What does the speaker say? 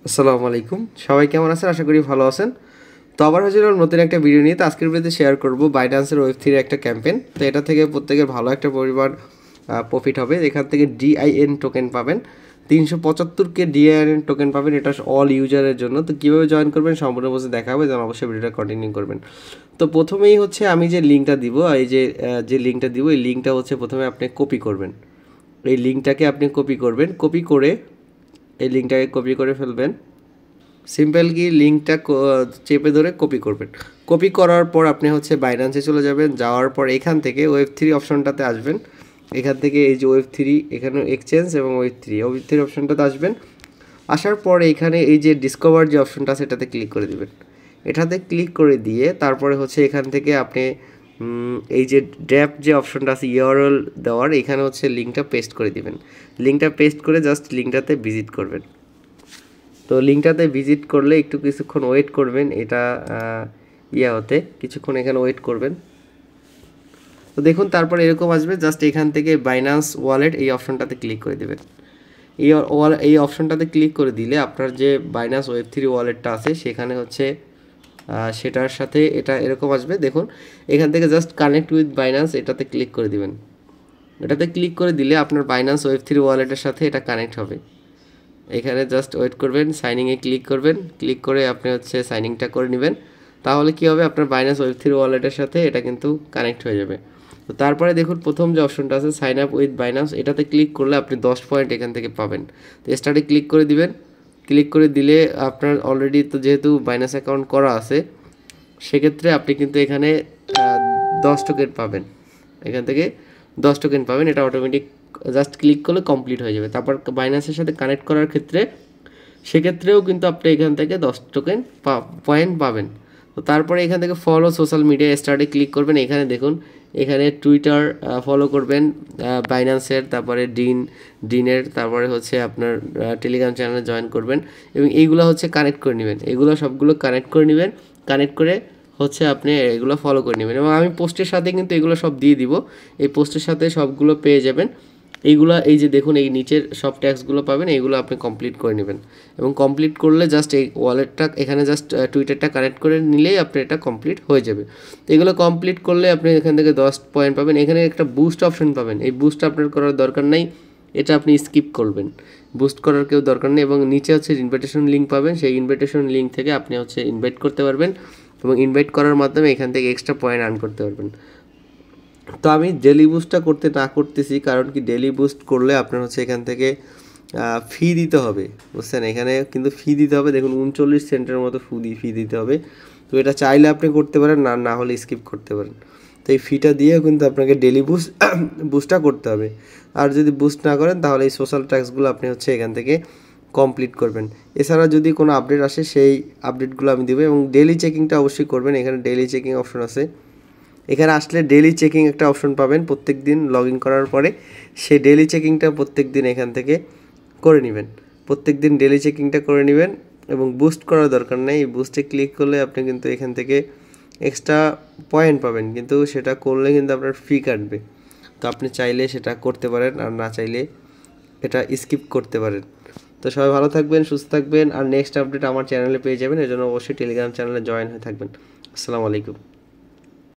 আসসালামু আলাইকুম, সবাই কেমন আছেন? আশা করি ভালো আছেন। তো আবার হচ্ছে নতুন একটা ভিডিও নিয়ে। তো আজকের ভিডিওতে শেয়ার করব বাইন্যান্সের ওয়েব3 একটা ক্যাম্পেইন। তো এটা থেকে প্রত্যেকের ভালো একটা পরিমাণ প্রফিট হবে। এখান থেকে ডিআইএন টোকেন পাবেন, 375 ডিআইএন টোকেন পাবেন। এটা অল ইউজারের জন্য। তো কীভাবে জয়েন করবেন সম্পূর্ণ বসে দেখা হবে, যেন অবশ্যই ভিডিওটা কন্টিনিউ করবেন। তো প্রথমেই হচ্ছে আমি যে লিঙ্কটা দিব, এই যে লিঙ্কটা দিব, এই লিঙ্কটা হচ্ছে প্রথমে আপনি কপি করবেন। এই লিঙ্কটাকে আপনি কপি করবেন, কপি করে এই লিঙ্কটাকে কপি করে ফেলবেন। সিম্পল কি লিঙ্কটা চেপে ধরে কপি করবেন। কপি করার পর আপনি হচ্ছে বাইন্যান্সে চলে যাবেন। যাওয়ার পর এখান থেকে ওয়েব3 অপশনটাতে আসবেন। এখান থেকে এই যে ওয়েব3, এখানে এক্সচেঞ্জ এবং ওয়েব3 অপশনটাতে আসবেন। আসার পর এখানে এই যে ডিসকভার যে অপশনটা আছে এটাতে ক্লিক করে দিবেন। এটাতে ক্লিক করে দিয়ে তারপরে হচ্ছে এখান থেকে আপনি এই যে ড্র্যাপ যে অপশনটা আছে ইউআরএল দেওয়ার, এখানে হচ্ছে লিঙ্কটা পেস্ট করে দিবেন। লিঙ্কটা পেস্ট করে জাস্ট লিঙ্কটাতে ভিজিট করবেন। তো লিঙ্কটাতে ভিজিট করলে একটু কিছুক্ষণ ওয়েট করবেন, এটা হতে কিছুক্ষণ এখানে ওয়েট করবেন। তো দেখুন তারপরে এরকম আসবে, জাস্ট এখান থেকে বাইন্যান্স ওয়ালেট এই অপশনটাতে ক্লিক করে দেবেন। এই অপশনটাতে ক্লিক করে দিলে আপনার যে বাইন্যান্স ওয়েব3 ওয়ালেটটা আছে সেখানে হচ্ছে সেটার সাথে এটা এরকম আসবে। দেখুন এখান থেকে জাস্ট কানেক্ট উইথ বাইন্যান্স এটাতে ক্লিক করে দিবেন। এটাতে ক্লিক করে দিলে আপনার বাইন্যান্স ওয়েব3 ওয়ালেটের সাথে এটা কানেক্ট হবে। এখানে জাস্ট ওয়েট করবেন, সাইনিংয়ে ক্লিক করবেন, ক্লিক করে আপনি হচ্ছে সাইনিংটা করে নেবেন। তাহলে কি হবে, আপনার বাইন্যান্স ওয়েব3 ওয়ালেটের সাথে এটা কিন্তু কানেক্ট হয়ে যাবে। তো তারপরে দেখুন প্রথম যে অপশনটা আছে সাইন আপ উইথ বাইন্যান্স, এটাতে ক্লিক করলে আপনি 10 পয়েন্ট এখান থেকে পাবেন। তো স্টার্টে ক্লিক করে দিবেন। ক্লিক করে দিলে আপনার অলরেডি তো যেহেতু বাইন্যান্স অ্যাকাউন্ট করা আছে সেক্ষেত্রে আপনি কিন্তু এখানে 10 টোকেন পাবেন। এখান থেকে 10 টোকেন পাবেন, এটা অটোমেটিক জাস্ট ক্লিক করলে কমপ্লিট হয়ে যাবে। তারপর বাইন্যান্সের সাথে কানেক্ট করার ক্ষেত্রে সেক্ষেত্রেও কিন্তু আপনি এখান থেকে 10 টোকেন পয়েন্ট পাবেন। তো তারপরে এখান থেকে ফলো সোশ্যাল মিডিয়া স্টার্টে ক্লিক করবেন। এখানে দেখুন এখানে টুইটার ফলো করবেন বাইন্যান্সের, তারপরে ডিনের, তারপরে হচ্ছে আপনার টেলিগ্রাম চ্যানেলে জয়েন করবেন এবং এইগুলো হচ্ছে কানেক্ট করে নেবেন। এগুলো সবগুলো কানেক্ট করে নেবেন। কানেক্ট করে হচ্ছে আপনি এগুলো ফলো করে নেবেন এবং আমি পোস্টের সাথে কিন্তু এগুলো সব দিয়ে দিব। এই পোস্টের সাথে সবগুলো পেয়ে যাবেন। এইগুলো এই যে দেখুন এই নিচের সব ট্যাক্সগুলো পাবেন, এইগুলো আপনি কমপ্লিট করে নেবেন এবং কমপ্লিট করলে জাস্ট এই ওয়ালেটটা এখানে জাস্ট টুইটারটা কানেক্ট করে নিলেই আপনার এটা কমপ্লিট হয়ে যাবে। তো এগুলো কমপ্লিট করলে আপনি এখান থেকে 10 পয়েন্ট পাবেন। এখানে একটা বুস্ট অপশন পাবেন, এই বুস্ট আপনার করার দরকার নাই, এটা আপনি স্কিপ করবেন। বুস্ট করার কেউ দরকার নেই এবং নিচে হচ্ছে ইনভাইটেশন লিঙ্ক পাবেন, সেই ইনভাইটেশন লিঙ্ক থেকে আপনি হচ্ছে ইনভাইট করতে পারবেন এবং ইনভাইট করার মাধ্যমে এখান থেকে এক্সট্রা পয়েন্ট আর্ন করতে পারবেন। তো আমি ডেলি বুস্টটা করতেছি, কারণ কি ডেলি বুস্ট করলে আপনার হচ্ছে এখান থেকে ফি দিতে হবে, বুঝছেন? এখানে কিন্তু ফি দিতে হবে, দেখুন 39 সেন্টের মতো ফি দিতে হবে। তো এটা চাইলে আপনি করতে পারেন, না হলে স্কিপ করতে পারেন। তো এই ফিটা দিয়ে কিন্তু আপনাকে ডেলি বুস্টটা করতে হবে। আর যদি বুস্ট না করেন তাহলে এই সোশ্যাল ট্যাক্সগুলো আপনি হচ্ছে এখান থেকে কমপ্লিট করবেন। এছাড়া যদি কোনো আপডেট আসে সেই আপডেটগুলো আমি দেবো এবং ডেলি চেকিংটা অবশ্যই করবেন। এখানে ডেলি চেকিং অপশন আছে, এখানে আসলে ডেলি চেকিং একটা অপশন পাবেন প্রত্যেক দিন লগ ইন করার পরে। সেই ডেলি চেকিংটা প্রত্যেক দিন এখান থেকে করে নেবেন। প্রত্যেক দিন ডেলি চেকিংটা করে নেবেন এবং বুস্ট করার দরকার নেই। এই বুস্টে ক্লিক করলে আপনি কিন্তু এখান থেকে এক্সট্রা পয়েন্ট পাবেন, কিন্তু সেটা করলে কিন্তু আপনার ফি কাটবে। তো আপনি চাইলে সেটা করতে পারেন, আর না চাইলে এটা স্কিপ করতে পারেন। তো সবাই ভালো থাকবেন, সুস্থ থাকবেন, আর নেক্সট আপডেট আমার চ্যানেলে পেয়ে যাবেন। এজন্য অবশ্যই টেলিগ্রাম চ্যানেলে জয়েন হয়ে থাকবেন। আসসালামু আলাইকুম।